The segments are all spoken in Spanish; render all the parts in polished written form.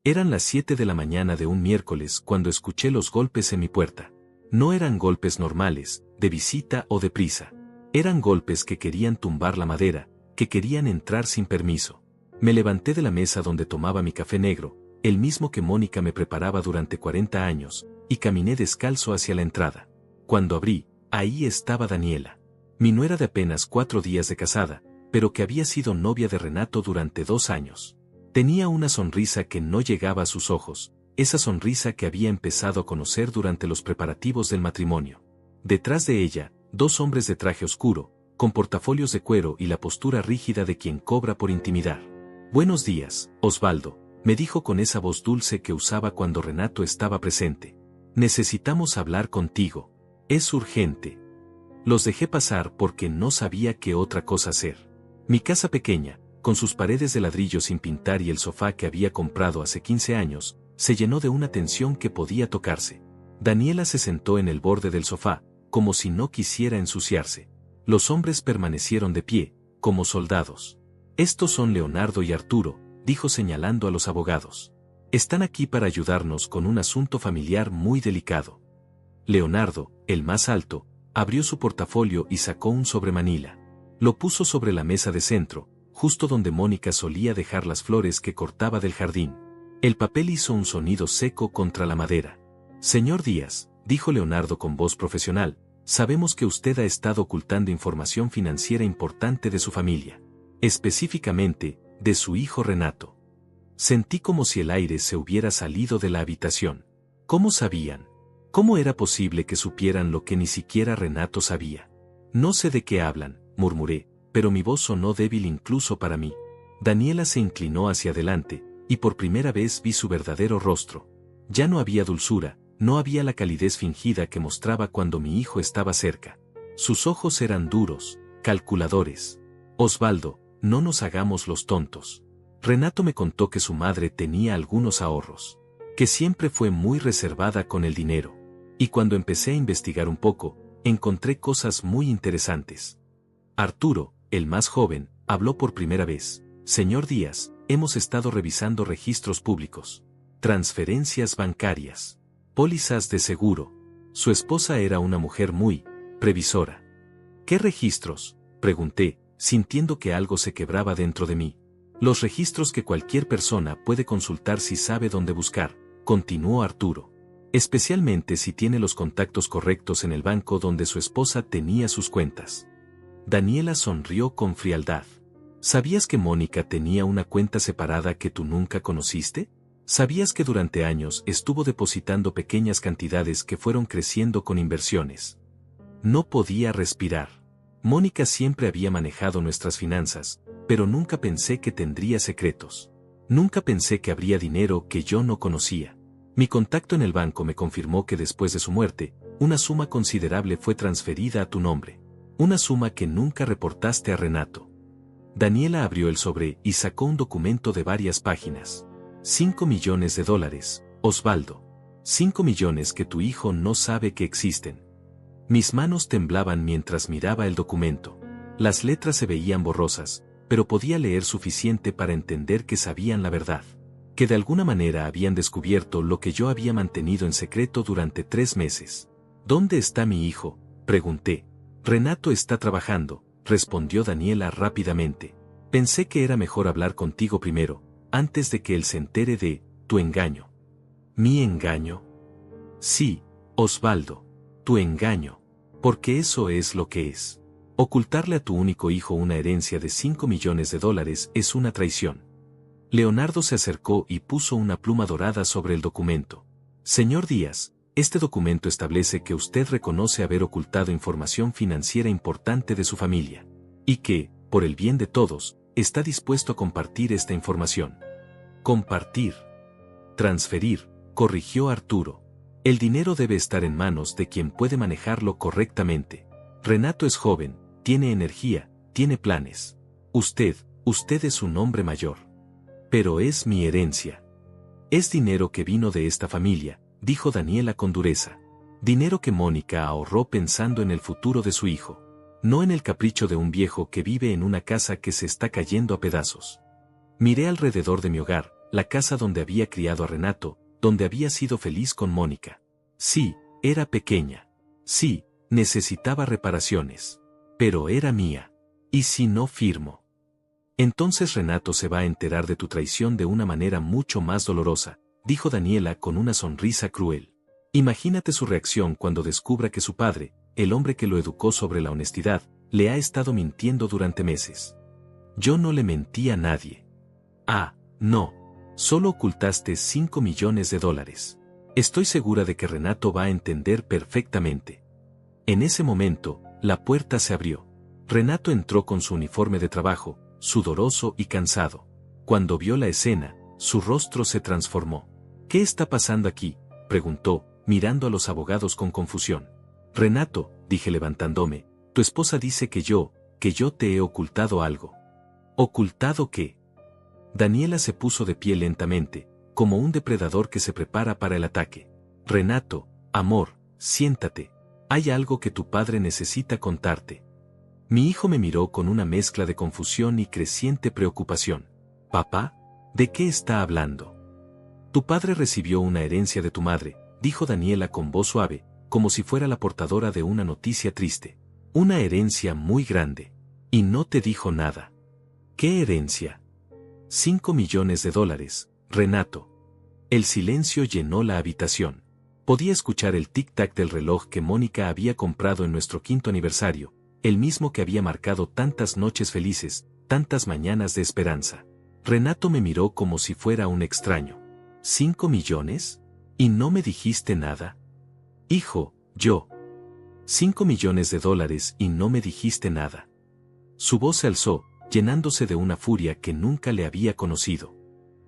Eran las 7 de la mañana de un miércoles cuando escuché los golpes en mi puerta. No eran golpes normales, de visita o de prisa. Eran golpes que querían tumbar la madera, que querían entrar sin permiso. Me levanté de la mesa donde tomaba mi café negro, el mismo que Mónica me preparaba durante 40 años, y caminé descalzo hacia la entrada. Cuando abrí, ahí estaba Daniela. Mi nuera de apenas 4 días de casada, pero que había sido novia de Renato durante 2 años. Tenía una sonrisa que no llegaba a sus ojos, esa sonrisa que había empezado a conocer durante los preparativos del matrimonio. Detrás de ella, 2 hombres de traje oscuro, con portafolios de cuero y la postura rígida de quien cobra por intimidar. «Buenos días, Osvaldo», me dijo con esa voz dulce que usaba cuando Renato estaba presente. «Necesitamos hablar contigo. Es urgente». Los dejé pasar porque no sabía qué otra cosa hacer. Mi casa pequeña, con sus paredes de ladrillo sin pintar y el sofá que había comprado hace 15 años, se llenó de una tensión que podía tocarse. Daniela se sentó en el borde del sofá, como si no quisiera ensuciarse. Los hombres permanecieron de pie, como soldados. «Estos son Leonardo y Arturo», dijo señalando a los abogados. «Están aquí para ayudarnos con un asunto familiar muy delicado». Leonardo, el más alto, abrió su portafolio y sacó un sobremanila. Lo puso sobre la mesa de centro, justo donde Mónica solía dejar las flores que cortaba del jardín. El papel hizo un sonido seco contra la madera. «Señor Díaz», dijo Leonardo con voz profesional, «sabemos que usted ha estado ocultando información financiera importante de su familia. Específicamente, de su hijo Renato». Sentí como si el aire se hubiera salido de la habitación. ¿Cómo sabían? ¿Cómo era posible que supieran lo que ni siquiera Renato sabía? «No sé de qué hablan», murmuré, pero mi voz sonó débil incluso para mí. Daniela se inclinó hacia adelante, y por primera vez vi su verdadero rostro. Ya no había dulzura, no había la calidez fingida que mostraba cuando mi hijo estaba cerca. Sus ojos eran duros, calculadores. «Osvaldo, no nos hagamos los tontos. Renato me contó que su madre tenía algunos ahorros, que siempre fue muy reservada con el dinero. Y cuando empecé a investigar un poco, encontré cosas muy interesantes». Arturo, el más joven, habló por primera vez. «Señor Díaz, hemos estado revisando registros públicos, transferencias bancarias, pólizas de seguro». Su esposa era una mujer muy previsora. «¿Qué registros?», pregunté, sintiendo que algo se quebraba dentro de mí. «Los registros que cualquier persona puede consultar si sabe dónde buscar», continuó Arturo. «Especialmente si tiene los contactos correctos en el banco donde su esposa tenía sus cuentas». Daniela sonrió con frialdad. «¿Sabías que Mónica tenía una cuenta separada que tú nunca conociste? ¿Sabías que durante años estuvo depositando pequeñas cantidades que fueron creciendo con inversiones?» No podía respirar. Mónica siempre había manejado nuestras finanzas, pero nunca pensé que tendría secretos. Nunca pensé que habría dinero que yo no conocía. Mi contacto en el banco me confirmó que después de su muerte, una suma considerable fue transferida a tu nombre. Una suma que nunca reportaste a Renato. Daniela abrió el sobre y sacó un documento de varias páginas. $5 millones, Osvaldo. 5 millones que tu hijo no sabe que existen. Mis manos temblaban mientras miraba el documento. Las letras se veían borrosas, pero podía leer suficiente para entender que sabían la verdad. Que de alguna manera habían descubierto lo que yo había mantenido en secreto durante 3 meses. «¿Dónde está mi hijo?», pregunté. «Renato está trabajando», respondió Daniela rápidamente. «Pensé que era mejor hablar contigo primero, antes de que él se entere de tu engaño». «¿Mi engaño?». «Sí, Osvaldo, tu engaño. Porque eso es lo que es. Ocultarle a tu único hijo una herencia de $5 millones es una traición». Leonardo se acercó y puso una pluma dorada sobre el documento. «Señor Díaz, este documento establece que usted reconoce haber ocultado información financiera importante de su familia. Y que, por el bien de todos, está dispuesto a compartir esta información». «Compartir. Transferir», corrigió Arturo. «El dinero debe estar en manos de quien puede manejarlo correctamente. Renato es joven, tiene energía, tiene planes. Usted es un hombre mayor. Pero es mi herencia. Es dinero que vino de esta familia», dijo Daniela con dureza. «Dinero que Mónica ahorró pensando en el futuro de su hijo. No en el capricho de un viejo que vive en una casa que se está cayendo a pedazos». Miré alrededor de mi hogar, la casa donde había criado a Renato, donde había sido feliz con Mónica. Sí, era pequeña. Sí, necesitaba reparaciones. Pero era mía. ¿Y si no firmo? Entonces Renato se va a enterar de tu traición de una manera mucho más dolorosa, dijo Daniela con una sonrisa cruel. Imagínate su reacción cuando descubra que su padre, el hombre que lo educó sobre la honestidad, le ha estado mintiendo durante meses. Yo no le mentí a nadie. Ah, no. Solo ocultaste $5 millones. Estoy segura de que Renato va a entender perfectamente. En ese momento, la puerta se abrió. Renato entró con su uniforme de trabajo, sudoroso y cansado. Cuando vio la escena, su rostro se transformó. ¿Qué está pasando aquí?, preguntó, mirando a los abogados con confusión. Renato, dije levantándome, tu esposa dice que yo te he ocultado algo. ¿Ocultado qué? Daniela se puso de pie lentamente, como un depredador que se prepara para el ataque. Renato, amor, siéntate. Hay algo que tu padre necesita contarte. Mi hijo me miró con una mezcla de confusión y creciente preocupación. ¿Papá? ¿De qué está hablando? Tu padre recibió una herencia de tu madre, dijo Daniela con voz suave, como si fuera la portadora de una noticia triste. Una herencia muy grande. Y no te dijo nada. ¿Qué herencia? $5 millones, Renato. El silencio llenó la habitación. Podía escuchar el tic-tac del reloj que Mónica había comprado en nuestro 5º aniversario, el mismo que había marcado tantas noches felices, tantas mañanas de esperanza. Renato me miró como si fuera un extraño. ¿5 millones? ¿Y no me dijiste nada? Hijo, yo. $5 millones y no me dijiste nada. Su voz se alzó, llenándose de una furia que nunca le había conocido.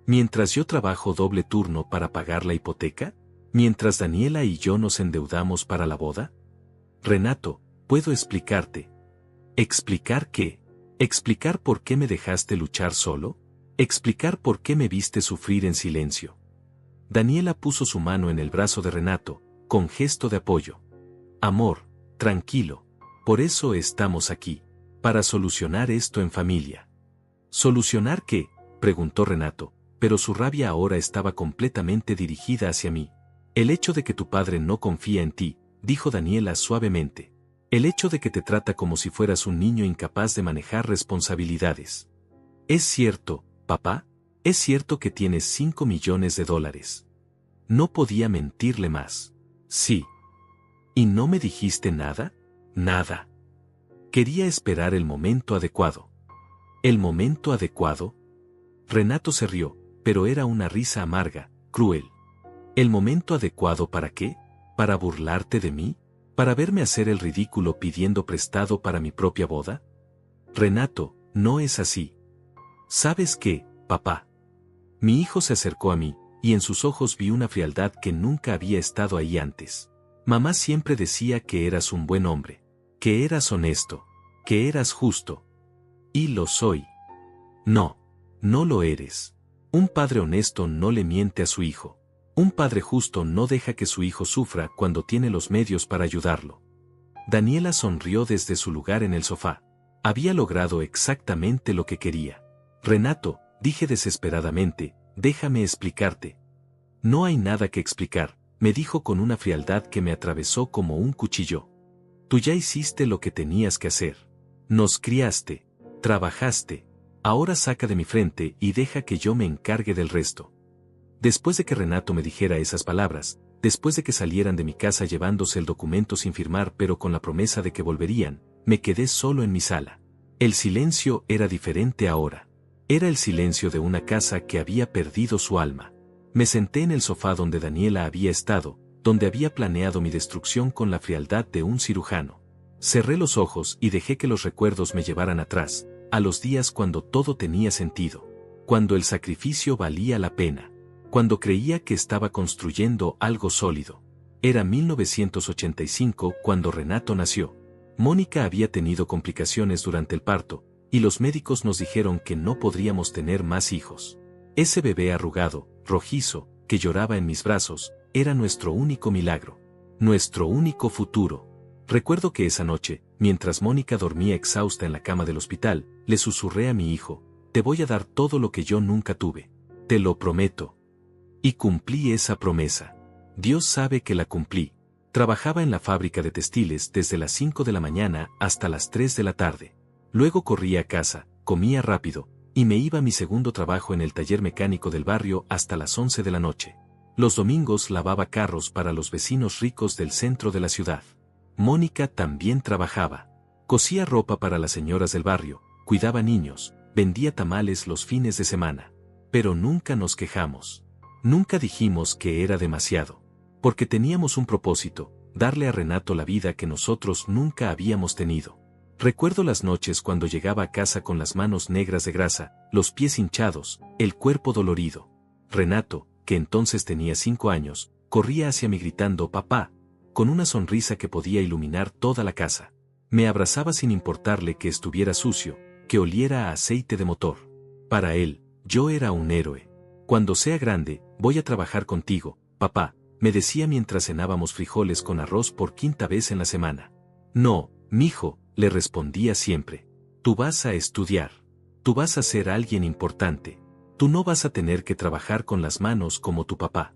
Mientras yo trabajo doble turno para pagar la hipoteca, mientras Daniela y yo nos endeudamos para la boda. Renato, ¿puedo explicarte? ¿Explicar qué? ¿Explicar por qué me dejaste luchar solo? ¿Explicar por qué me viste sufrir en silencio? Daniela puso su mano en el brazo de Renato, con gesto de apoyo. Amor, tranquilo. Por eso estamos aquí. Para solucionar esto en familia. ¿Solucionar qué?, preguntó Renato, pero su rabia ahora estaba completamente dirigida hacia mí. El hecho de que tu padre no confía en ti, dijo Daniela suavemente. El hecho de que te trata como si fueras un niño incapaz de manejar responsabilidades. ¿Es cierto, papá? ¿Es cierto que tienes $5 millones? No podía mentirle más. Sí. ¿Y no me dijiste nada? Nada. Quería esperar el momento adecuado. ¿El momento adecuado? Renato se rió, pero era una risa amarga, cruel. ¿El momento adecuado para qué? ¿Para burlarte de mí? ¿Para verme hacer el ridículo pidiendo prestado para mi propia boda? Renato, no es así. ¿Sabes qué, papá? Mi hijo se acercó a mí, y en sus ojos vi una frialdad que nunca había estado ahí antes. Mamá siempre decía que eras un buen hombre, que eras honesto, que eras justo. Y lo soy. No, no lo eres. Un padre honesto no le miente a su hijo. Un padre justo no deja que su hijo sufra cuando tiene los medios para ayudarlo. Daniela sonrió desde su lugar en el sofá. Había logrado exactamente lo que quería. Renato, dije desesperadamente, déjame explicarte. No hay nada que explicar, me dijo con una frialdad que me atravesó como un cuchillo. Tú ya hiciste lo que tenías que hacer. Nos criaste, trabajaste. Ahora saca de mi frente y deja que yo me encargue del resto. Después de que Renato me dijera esas palabras, después de que salieran de mi casa llevándose el documento sin firmar pero con la promesa de que volverían, me quedé solo en mi sala. El silencio era diferente ahora. Era el silencio de una casa que había perdido su alma. Me senté en el sofá donde Daniela había estado, donde había planeado mi destrucción con la frialdad de un cirujano. Cerré los ojos y dejé que los recuerdos me llevaran atrás, a los días cuando todo tenía sentido, cuando el sacrificio valía la pena, cuando creía que estaba construyendo algo sólido. Era 1985 cuando Renato nació. Mónica había tenido complicaciones durante el parto, y los médicos nos dijeron que no podríamos tener más hijos. Ese bebé arrugado, rojizo, que lloraba en mis brazos, era nuestro único milagro, nuestro único futuro. Recuerdo que esa noche, mientras Mónica dormía exhausta en la cama del hospital, le susurré a mi hijo, te voy a dar todo lo que yo nunca tuve. te lo prometo. Y cumplí esa promesa. Dios sabe que la cumplí. Trabajaba en la fábrica de textiles desde las 5 de la mañana hasta las 3 de la tarde. Luego corría a casa, comía rápido, y me iba a mi segundo trabajo en el taller mecánico del barrio hasta las 11 de la noche. Los domingos lavaba carros para los vecinos ricos del centro de la ciudad. Mónica también trabajaba. Cosía ropa para las señoras del barrio, cuidaba niños, vendía tamales los fines de semana. Pero nunca nos quejamos. Nunca dijimos que era demasiado. Porque teníamos un propósito, darle a Renato la vida que nosotros nunca habíamos tenido. Recuerdo las noches cuando llegaba a casa con las manos negras de grasa, los pies hinchados, el cuerpo dolorido. Renato, que entonces tenía 5 años, corría hacia mí gritando «papá», con una sonrisa que podía iluminar toda la casa. Me abrazaba sin importarle que estuviera sucio, que oliera a aceite de motor. Para él, yo era un héroe. «Cuando sea grande, voy a trabajar contigo, papá», me decía mientras cenábamos frijoles con arroz por 5ª vez en la semana. «No, mijo», le respondía siempre. «Tú vas a estudiar. Tú vas a ser alguien importante. Tú no vas a tener que trabajar con las manos como tu papá».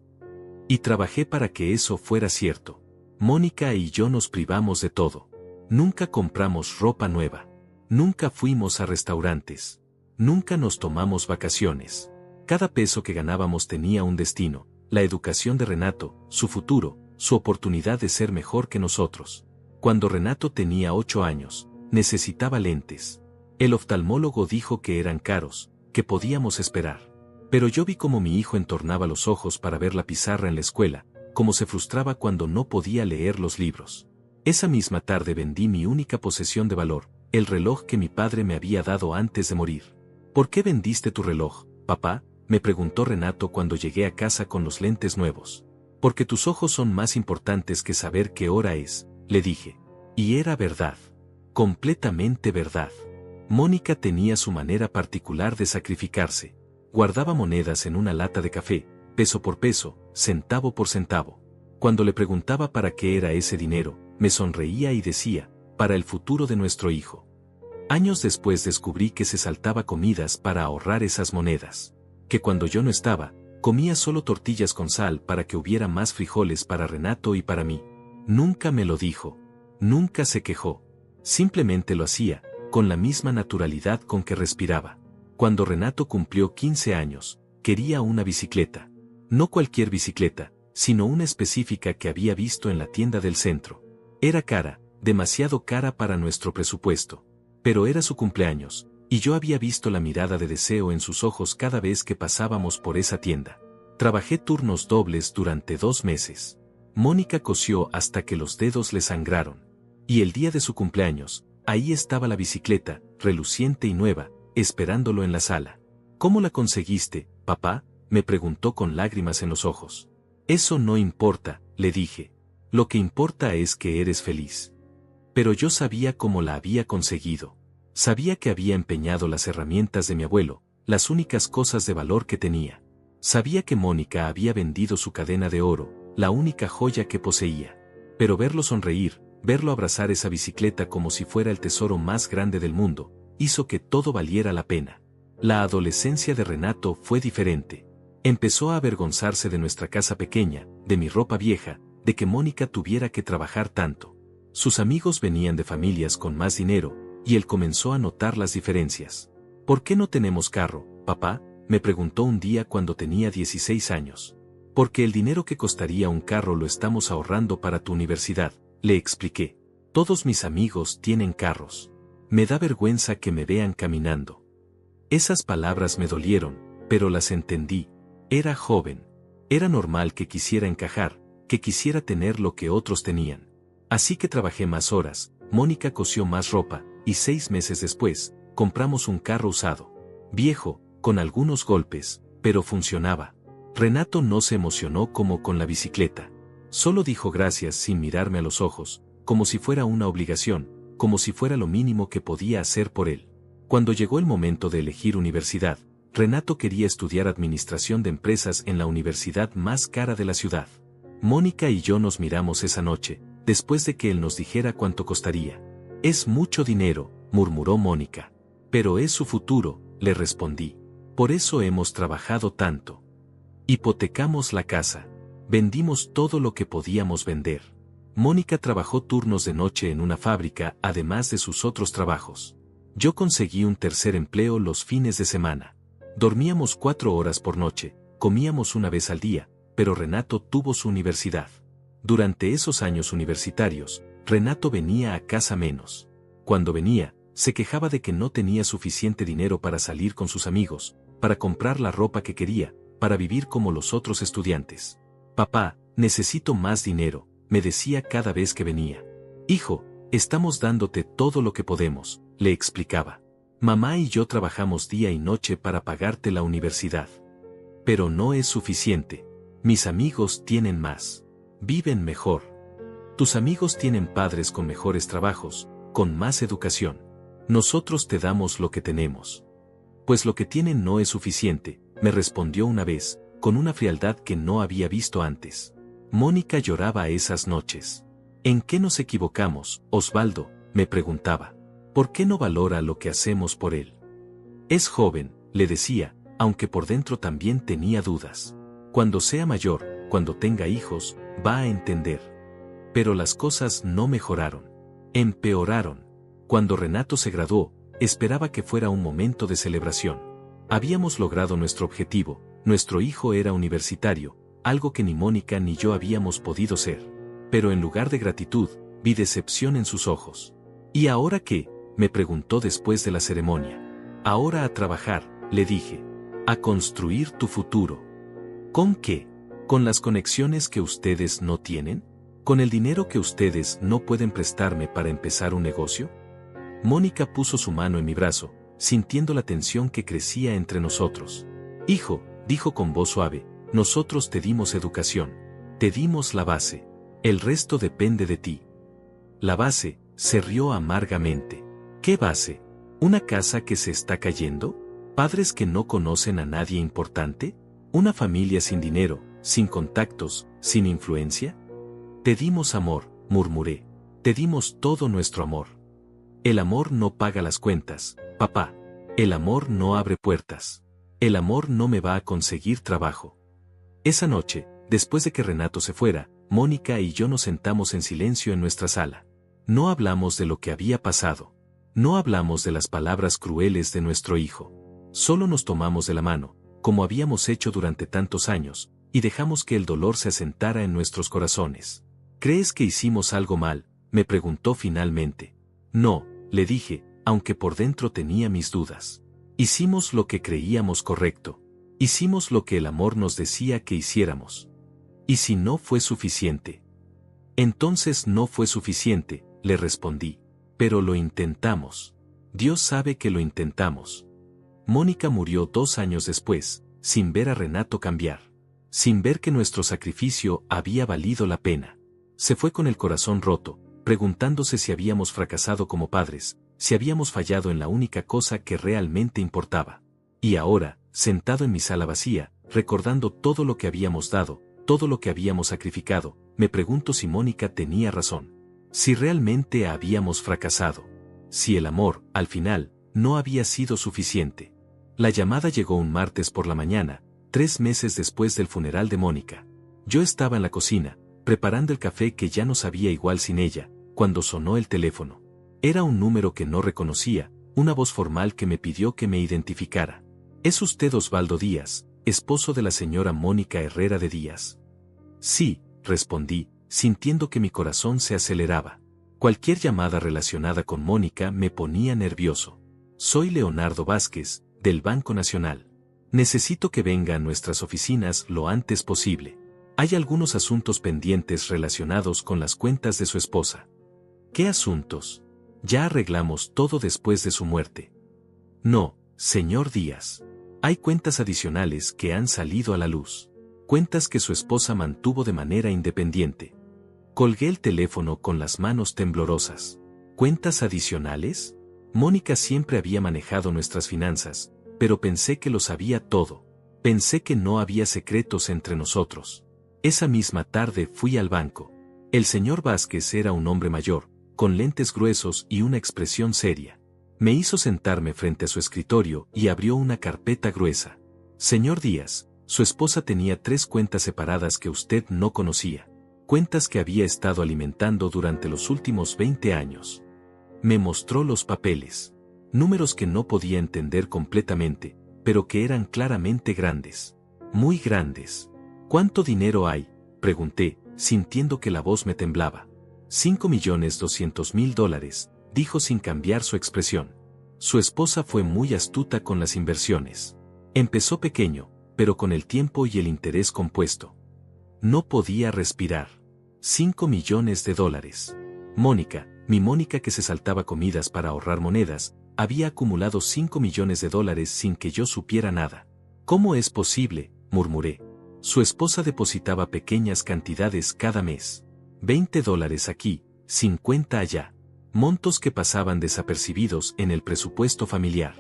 Y trabajé para que eso fuera cierto. Mónica y yo nos privamos de todo. Nunca compramos ropa nueva. Nunca fuimos a restaurantes. Nunca nos tomamos vacaciones. Cada peso que ganábamos tenía un destino, la educación de Renato, su futuro, su oportunidad de ser mejor que nosotros. Cuando Renato tenía 8 años, necesitaba lentes. El oftalmólogo dijo que eran caros, que podíamos esperar. Pero yo vi cómo mi hijo entornaba los ojos para ver la pizarra en la escuela, cómo se frustraba cuando no podía leer los libros. Esa misma tarde vendí mi única posesión de valor, el reloj que mi padre me había dado antes de morir. «¿Por qué vendiste tu reloj, papá?», me preguntó Renato cuando llegué a casa con los lentes nuevos. «Porque tus ojos son más importantes que saber qué hora es», le dije. Y era verdad. Completamente verdad. Mónica tenía su manera particular de sacrificarse. Guardaba monedas en una lata de café, peso por peso, centavo por centavo. Cuando le preguntaba para qué era ese dinero, me sonreía y decía, «para el futuro de nuestro hijo». Años después descubrí que se saltaba comidas para ahorrar esas monedas. Que cuando yo no estaba, comía solo tortillas con sal para que hubiera más frijoles para Renato y para mí. Nunca me lo dijo. Nunca se quejó. Simplemente lo hacía, con la misma naturalidad con que respiraba. Cuando Renato cumplió 15 años, quería una bicicleta. No cualquier bicicleta, sino una específica que había visto en la tienda del centro. Era cara, demasiado cara para nuestro presupuesto. Pero era su cumpleaños, y yo había visto la mirada de deseo en sus ojos cada vez que pasábamos por esa tienda. Trabajé turnos dobles durante 2 meses. Mónica cosió hasta que los dedos le sangraron. Y el día de su cumpleaños, ahí estaba la bicicleta, reluciente y nueva, esperándolo en la sala. «¿Cómo la conseguiste, papá?», me preguntó con lágrimas en los ojos. «Eso no importa», le dije. «Lo que importa es que eres feliz». Pero yo sabía cómo la había conseguido. Sabía que había empeñado las herramientas de mi abuelo, las únicas cosas de valor que tenía. Sabía que Mónica había vendido su cadena de oro, la única joya que poseía. Pero verlo sonreír, verlo abrazar esa bicicleta como si fuera el tesoro más grande del mundo, hizo que todo valiera la pena. La adolescencia de Renato fue diferente. Empezó a avergonzarse de nuestra casa pequeña, de mi ropa vieja, de que Mónica tuviera que trabajar tanto. Sus amigos venían de familias con más dinero, y él comenzó a notar las diferencias. «¿Por qué no tenemos carro, papá?», me preguntó un día cuando tenía 16 años. «Porque el dinero que costaría un carro lo estamos ahorrando para tu universidad», le expliqué. «Todos mis amigos tienen carros. Me da vergüenza que me vean caminando». Esas palabras me dolieron, pero las entendí. Era joven. Era normal que quisiera encajar, que quisiera tener lo que otros tenían. Así que trabajé más horas, Mónica cosió más ropa, y 6 meses después, compramos un carro usado. Viejo, con algunos golpes, pero funcionaba. Renato no se emocionó como con la bicicleta. Solo dijo gracias sin mirarme a los ojos, como si fuera una obligación, como si fuera lo mínimo que podía hacer por él. Cuando llegó el momento de elegir universidad, Renato quería estudiar administración de empresas en la universidad más cara de la ciudad. Mónica y yo nos miramos esa noche, después de que él nos dijera cuánto costaría. «Es mucho dinero», murmuró Mónica. «Pero es su futuro», le respondí. Por eso hemos trabajado tanto. Hipotecamos la casa. Vendimos todo lo que podíamos vender. Mónica trabajó turnos de noche en una fábrica, además de sus otros trabajos. Yo conseguí un tercer empleo los fines de semana. Dormíamos 4 horas por noche, comíamos una vez al día, pero Renato tuvo su universidad. Durante esos años universitarios, Renato venía a casa menos. Cuando venía, se quejaba de que no tenía suficiente dinero para salir con sus amigos, para comprar la ropa que quería, para vivir como los otros estudiantes. Papá, necesito más dinero, me decía cada vez que venía. Hijo, estamos dándote todo lo que podemos, le explicaba. Mamá y yo trabajamos día y noche para pagarte la universidad. Pero no es suficiente. Mis amigos tienen más. Viven mejor. Tus amigos tienen padres con mejores trabajos, con más educación. Nosotros te damos lo que tenemos. Pues lo que tienen no es suficiente, me respondió una vez, con una frialdad que no había visto antes. Mónica lloraba esas noches. ¿En qué nos equivocamos, Osvaldo?, me preguntaba. ¿Por qué no valora lo que hacemos por él? Es joven, le decía, aunque por dentro también tenía dudas. Cuando sea mayor, cuando tenga hijos, va a entender. Pero las cosas no mejoraron. Empeoraron. Cuando Renato se graduó, esperaba que fuera un momento de celebración. Habíamos logrado nuestro objetivo, nuestro hijo era universitario, algo que ni Mónica ni yo habíamos podido ser. Pero en lugar de gratitud, vi decepción en sus ojos. ¿Y ahora qué?, me preguntó después de la ceremonia. Ahora a trabajar, le dije. A construir tu futuro. ¿Con qué? ¿Con las conexiones que ustedes no tienen? ¿Con el dinero que ustedes no pueden prestarme para empezar un negocio? Mónica puso su mano en mi brazo, sintiendo la tensión que crecía entre nosotros. Hijo, dijo con voz suave, nosotros te dimos educación. Te dimos la base. El resto depende de ti. La base, se rió amargamente. ¿Qué base? ¿Una casa que se está cayendo? ¿Padres que no conocen a nadie importante? ¿Una familia sin dinero, sin contactos, sin influencia? Te dimos amor, murmuré. Te dimos todo nuestro amor. El amor no paga las cuentas, papá. El amor no abre puertas. El amor no me va a conseguir trabajo. Esa noche, después de que Renato se fuera, Mónica y yo nos sentamos en silencio en nuestra sala. No hablamos de lo que había pasado. No hablamos de las palabras crueles de nuestro hijo. Solo nos tomamos de la mano, como habíamos hecho durante tantos años, y dejamos que el dolor se asentara en nuestros corazones. ¿Crees que hicimos algo mal?, me preguntó finalmente. No, le dije, aunque por dentro tenía mis dudas. Hicimos lo que creíamos correcto. Hicimos lo que el amor nos decía que hiciéramos. ¿Y si no fue suficiente? Entonces no fue suficiente, le respondí. Pero lo intentamos. Dios sabe que lo intentamos. Mónica murió 2 años después, sin ver a Renato cambiar. Sin ver que nuestro sacrificio había valido la pena. Se fue con el corazón roto, preguntándose si habíamos fracasado como padres, si habíamos fallado en la única cosa que realmente importaba. Y ahora, sentado en mi sala vacía, recordando todo lo que habíamos dado, todo lo que habíamos sacrificado, me pregunto si Mónica tenía razón. Si realmente habíamos fracasado. Si el amor, al final, no había sido suficiente. La llamada llegó un martes por la mañana, 3 meses después del funeral de Mónica. Yo estaba en la cocina, preparando el café que ya no sabía igual sin ella, cuando sonó el teléfono. Era un número que no reconocía, una voz formal que me pidió que me identificara. ¿Es usted Osvaldo Díaz, esposo de la señora Mónica Herrera de Díaz? Sí, respondí, sintiendo que mi corazón se aceleraba. Cualquier llamada relacionada con Mónica me ponía nervioso. Soy Leonardo Vázquez, del Banco Nacional. Necesito que venga a nuestras oficinas lo antes posible. Hay algunos asuntos pendientes relacionados con las cuentas de su esposa. ¿Qué asuntos? Ya arreglamos todo después de su muerte. No, señor Díaz. Hay cuentas adicionales que han salido a la luz. Cuentas que su esposa mantuvo de manera independiente. Colgué el teléfono con las manos temblorosas. ¿Cuentas adicionales? Mónica siempre había manejado nuestras finanzas, pero pensé que lo sabía todo. Pensé que no había secretos entre nosotros. Esa misma tarde fui al banco. El señor Vázquez era un hombre mayor, con lentes gruesos y una expresión seria. Me hizo sentarme frente a su escritorio y abrió una carpeta gruesa. Señor Díaz, su esposa tenía 3 cuentas separadas que usted no conocía. Cuentas que había estado alimentando durante los últimos 20 años. Me mostró los papeles. Números que no podía entender completamente, pero que eran claramente grandes. Muy grandes. ¿Cuánto dinero hay?, pregunté, sintiendo que la voz me temblaba. $5.200.000, dijo sin cambiar su expresión. Su esposa fue muy astuta con las inversiones. Empezó pequeño, pero con el tiempo y el interés compuesto. No podía respirar. $5 millones. Mónica, mi Mónica que se saltaba comidas para ahorrar monedas, había acumulado $5 millones sin que yo supiera nada. ¿Cómo es posible?, murmuré. Su esposa depositaba pequeñas cantidades cada mes. $20 aquí, 50 allá. Montos que pasaban desapercibidos en el presupuesto familiar.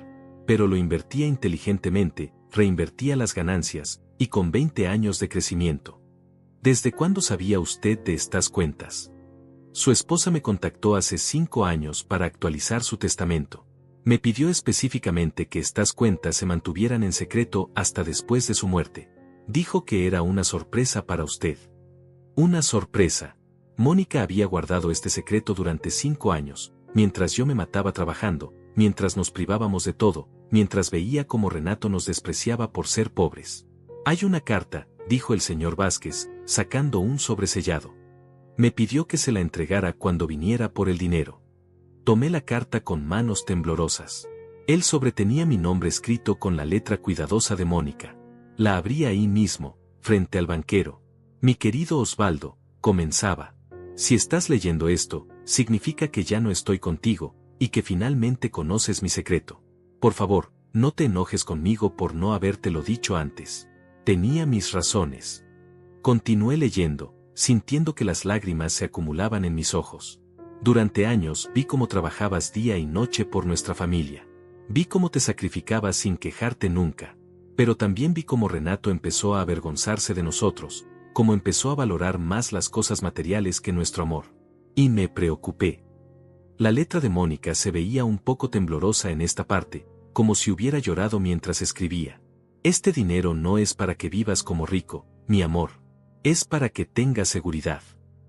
Pero lo invertía inteligentemente, reinvertía las ganancias, y con 20 años de crecimiento. ¿Desde cuándo sabía usted de estas cuentas? Su esposa me contactó hace 5 años para actualizar su testamento. Me pidió específicamente que estas cuentas se mantuvieran en secreto hasta después de su muerte. Dijo que era una sorpresa para usted. Una sorpresa. Mónica había guardado este secreto durante 5 años, mientras yo me mataba trabajando, mientras nos privábamos de todo, mientras veía cómo Renato nos despreciaba por ser pobres. Hay una carta, dijo el señor Vázquez, sacando un sobresellado. Me pidió que se la entregara cuando viniera por el dinero. Tomé la carta con manos temblorosas. El sobre tenía mi nombre escrito con la letra cuidadosa de Mónica. La abrí ahí mismo, frente al banquero. Mi querido Osvaldo, comenzaba. Si estás leyendo esto, significa que ya no estoy contigo, y que finalmente conoces mi secreto. Por favor, no te enojes conmigo por no habértelo dicho antes. Tenía mis razones. Continué leyendo, sintiendo que las lágrimas se acumulaban en mis ojos. Durante años vi cómo trabajabas día y noche por nuestra familia. Vi cómo te sacrificabas sin quejarte nunca. Pero también vi cómo Renato empezó a avergonzarse de nosotros, cómo empezó a valorar más las cosas materiales que nuestro amor. Y me preocupé. La letra de Mónica se veía un poco temblorosa en esta parte, como si hubiera llorado mientras escribía. Este dinero no es para que vivas como rico, mi amor. Es para que tengas seguridad.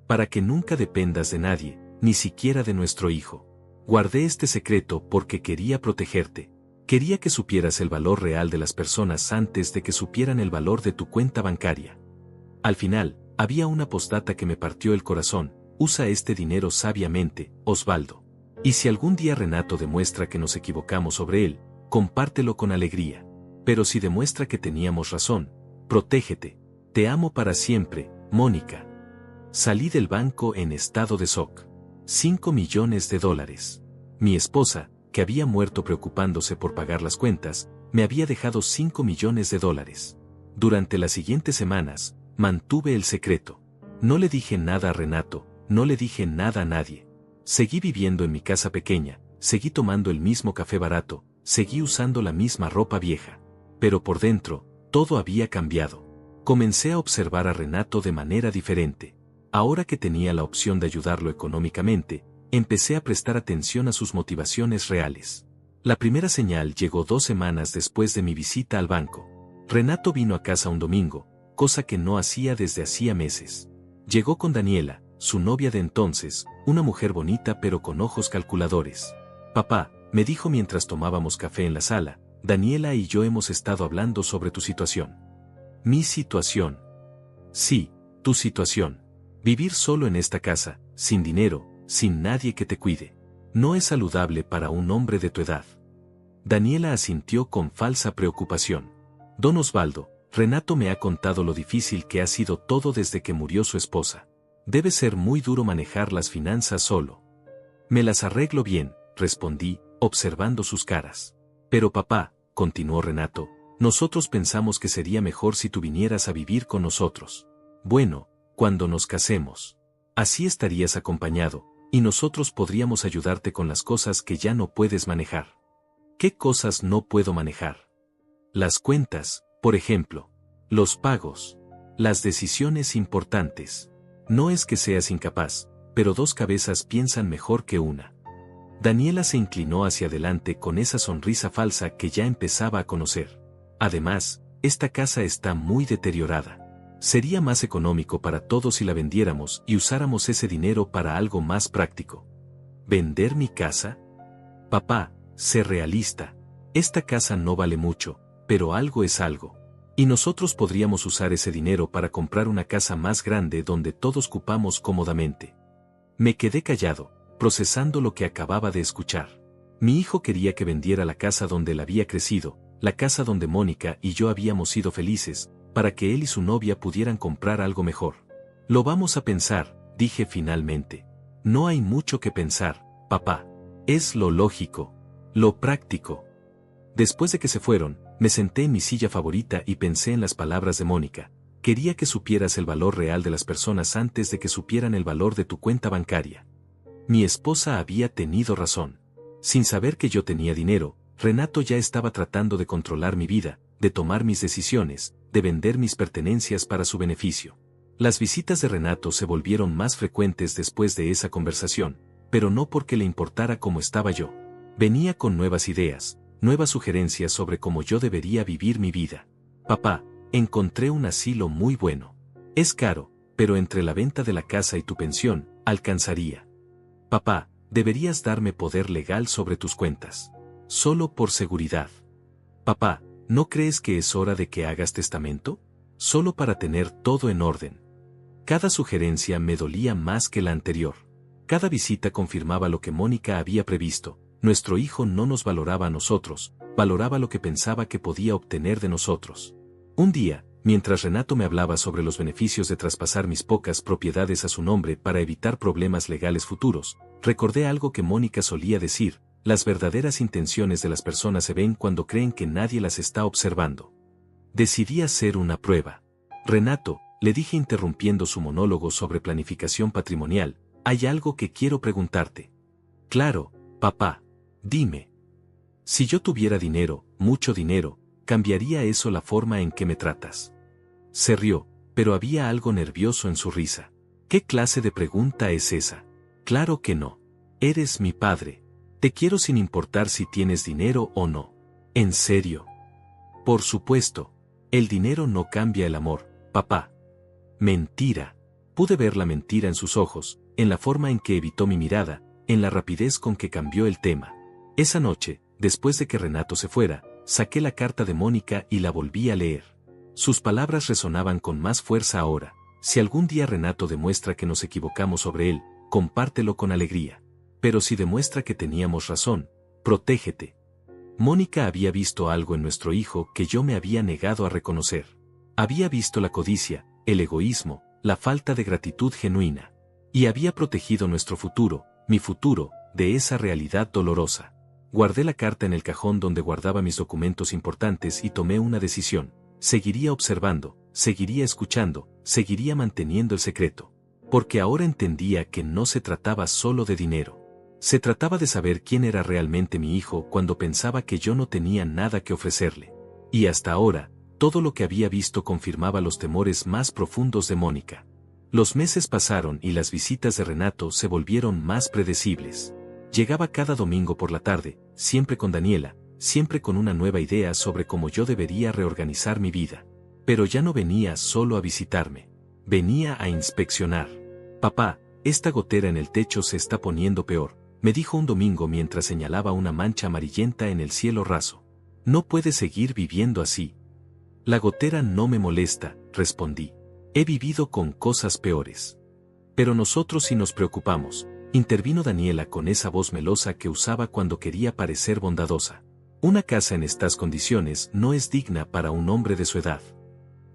Para que nunca dependas de nadie, ni siquiera de nuestro hijo. Guardé este secreto porque quería protegerte. Quería que supieras el valor real de las personas antes de que supieran el valor de tu cuenta bancaria. Al final, había una postdata que me partió el corazón. Usa este dinero sabiamente, Osvaldo. Y si algún día Renato demuestra que nos equivocamos sobre él, compártelo con alegría. Pero si demuestra que teníamos razón, protégete. Te amo para siempre, Mónica. Salí del banco en estado de shock. $5 millones. Mi esposa, que había muerto preocupándose por pagar las cuentas, me había dejado $5 millones. Durante las siguientes semanas, mantuve el secreto. No le dije nada a Renato, no le dije nada a nadie. Seguí viviendo en mi casa pequeña, seguí tomando el mismo café barato, seguí usando la misma ropa vieja. Pero por dentro, todo había cambiado. Comencé a observar a Renato de manera diferente. Ahora que tenía la opción de ayudarlo económicamente, empecé a prestar atención a sus motivaciones reales. La primera señal llegó 2 semanas después de mi visita al banco. Renato vino a casa un domingo, cosa que no hacía desde hacía meses. Llegó con Daniela, su novia de entonces, una mujer bonita pero con ojos calculadores. Papá, me dijo mientras tomábamos café en la sala, Daniela y yo hemos estado hablando sobre tu situación. ¿Mi situación? Sí, tu situación. Vivir solo en esta casa, sin dinero, sin nadie que te cuide. No es saludable para un hombre de tu edad. Daniela asintió con falsa preocupación. Don Osvaldo, Renato me ha contado lo difícil que ha sido todo desde que murió su esposa. Debe ser muy duro manejar las finanzas solo. Me las arreglo bien, respondí, observando sus caras. Pero papá, continuó Renato, nosotros pensamos que sería mejor si tú vinieras a vivir con nosotros. Bueno, cuando nos casemos. Así estarías acompañado, y nosotros podríamos ayudarte con las cosas que ya no puedes manejar. ¿Qué cosas no puedo manejar? Las cuentas, por ejemplo. Los pagos. Las decisiones importantes. No es que seas incapaz, pero 2 cabezas piensan mejor que una. Daniela se inclinó hacia adelante con esa sonrisa falsa que ya empezaba a conocer. Además, esta casa está muy deteriorada. Sería más económico para todos si la vendiéramos y usáramos ese dinero para algo más práctico. ¿Vender mi casa? Papá, sé realista. Esta casa no vale mucho, pero algo es algo. Y nosotros podríamos usar ese dinero para comprar una casa más grande donde todos cupamos cómodamente. Me quedé callado, procesando lo que acababa de escuchar. Mi hijo quería que vendiera la casa donde él había crecido, la casa donde Mónica y yo habíamos sido felices, para que él y su novia pudieran comprar algo mejor. Lo vamos a pensar, dije finalmente. No hay mucho que pensar, papá. Es lo lógico, lo práctico. Después de que se fueron, me senté en mi silla favorita y pensé en las palabras de Mónica. Quería que supieras el valor real de las personas antes de que supieran el valor de tu cuenta bancaria. Mi esposa había tenido razón. Sin saber que yo tenía dinero, Renato ya estaba tratando de controlar mi vida, de tomar mis decisiones, de vender mis pertenencias para su beneficio. Las visitas de Renato se volvieron más frecuentes después de esa conversación, pero no porque le importara cómo estaba yo. Venía con nuevas ideas, nuevas sugerencias sobre cómo yo debería vivir mi vida. Papá, encontré un asilo muy bueno. Es caro, pero entre la venta de la casa y tu pensión, alcanzaría. Papá, deberías darme poder legal sobre tus cuentas. Solo por seguridad. Papá, ¿no crees que es hora de que hagas testamento? Solo para tener todo en orden. Cada sugerencia me dolía más que la anterior. Cada visita confirmaba lo que Mónica había previsto. Nuestro hijo no nos valoraba a nosotros, valoraba lo que pensaba que podía obtener de nosotros. Un día, mientras Renato me hablaba sobre los beneficios de traspasar mis pocas propiedades a su nombre para evitar problemas legales futuros, recordé algo que Mónica solía decir: las verdaderas intenciones de las personas se ven cuando creen que nadie las está observando. Decidí hacer una prueba. Renato, le dije interrumpiendo su monólogo sobre planificación patrimonial, hay algo que quiero preguntarte. Claro, papá. Dime. Si yo tuviera dinero, mucho dinero, ¿cambiaría eso la forma en que me tratas? Se rió, pero había algo nervioso en su risa. ¿Qué clase de pregunta es esa? Claro que no. Eres mi padre. Te quiero sin importar si tienes dinero o no. ¿En serio? Por supuesto. El dinero no cambia el amor, papá. Mentira. Pude ver la mentira en sus ojos, en la forma en que evitó mi mirada, en la rapidez con que cambió el tema. Esa noche, después de que Renato se fuera, saqué la carta de Mónica y la volví a leer. Sus palabras resonaban con más fuerza ahora. Si algún día Renato demuestra que nos equivocamos sobre él, compártelo con alegría. Pero si demuestra que teníamos razón, protégete. Mónica había visto algo en nuestro hijo que yo me había negado a reconocer. Había visto la codicia, el egoísmo, la falta de gratitud genuina. Y había protegido nuestro futuro, mi futuro, de esa realidad dolorosa. Guardé la carta en el cajón donde guardaba mis documentos importantes y tomé una decisión. Seguiría observando, seguiría escuchando, seguiría manteniendo el secreto. Porque ahora entendía que no se trataba solo de dinero. Se trataba de saber quién era realmente mi hijo cuando pensaba que yo no tenía nada que ofrecerle. Y hasta ahora, todo lo que había visto confirmaba los temores más profundos de Mónica. Los meses pasaron y las visitas de Renato se volvieron más predecibles. Llegaba cada domingo por la tarde, siempre con Daniela, siempre con una nueva idea sobre cómo yo debería reorganizar mi vida. Pero ya no venía solo a visitarme. Venía a inspeccionar. Papá, esta gotera en el techo se está poniendo peor, me dijo un domingo mientras señalaba una mancha amarillenta en el cielo raso. No puedes seguir viviendo así. La gotera no me molesta, respondí. He vivido con cosas peores. Pero nosotros sí nos preocupamos. Intervino Daniela con esa voz melosa que usaba cuando quería parecer bondadosa. Una casa en estas condiciones no es digna para un hombre de su edad.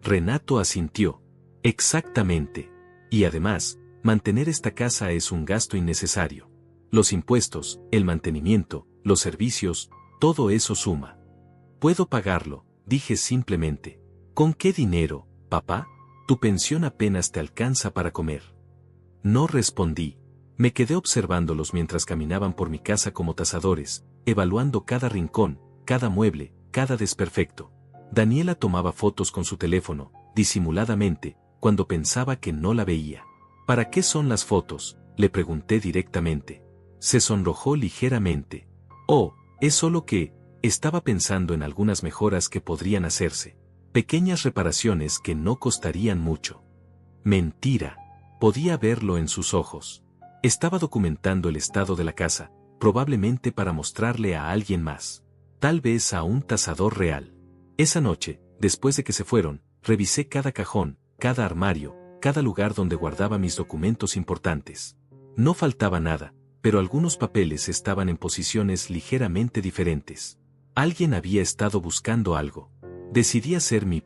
Renato asintió. Exactamente. Y además, mantener esta casa es un gasto innecesario. Los impuestos, el mantenimiento, los servicios, todo eso suma. Puedo pagarlo, dije simplemente. ¿Con qué dinero, papá? Tu pensión apenas te alcanza para comer. No respondí. Me quedé observándolos mientras caminaban por mi casa como tasadores, evaluando cada rincón, cada mueble, cada desperfecto. Daniela tomaba fotos con su teléfono, disimuladamente, cuando pensaba que no la veía. ¿Para qué son las fotos?, le pregunté directamente. Se sonrojó ligeramente. Oh, es solo que, estaba pensando en algunas mejoras que podrían hacerse. Pequeñas reparaciones que no costarían mucho. Mentira. Podía verlo en sus ojos. Estaba documentando el estado de la casa, probablemente para mostrarle a alguien más. Tal vez a un tasador real. Esa noche, después de que se fueron, revisé cada cajón, cada armario, cada lugar donde guardaba mis documentos importantes. No faltaba nada, pero algunos papeles estaban en posiciones ligeramente diferentes. Alguien había estado buscando algo. Decidí hacer mi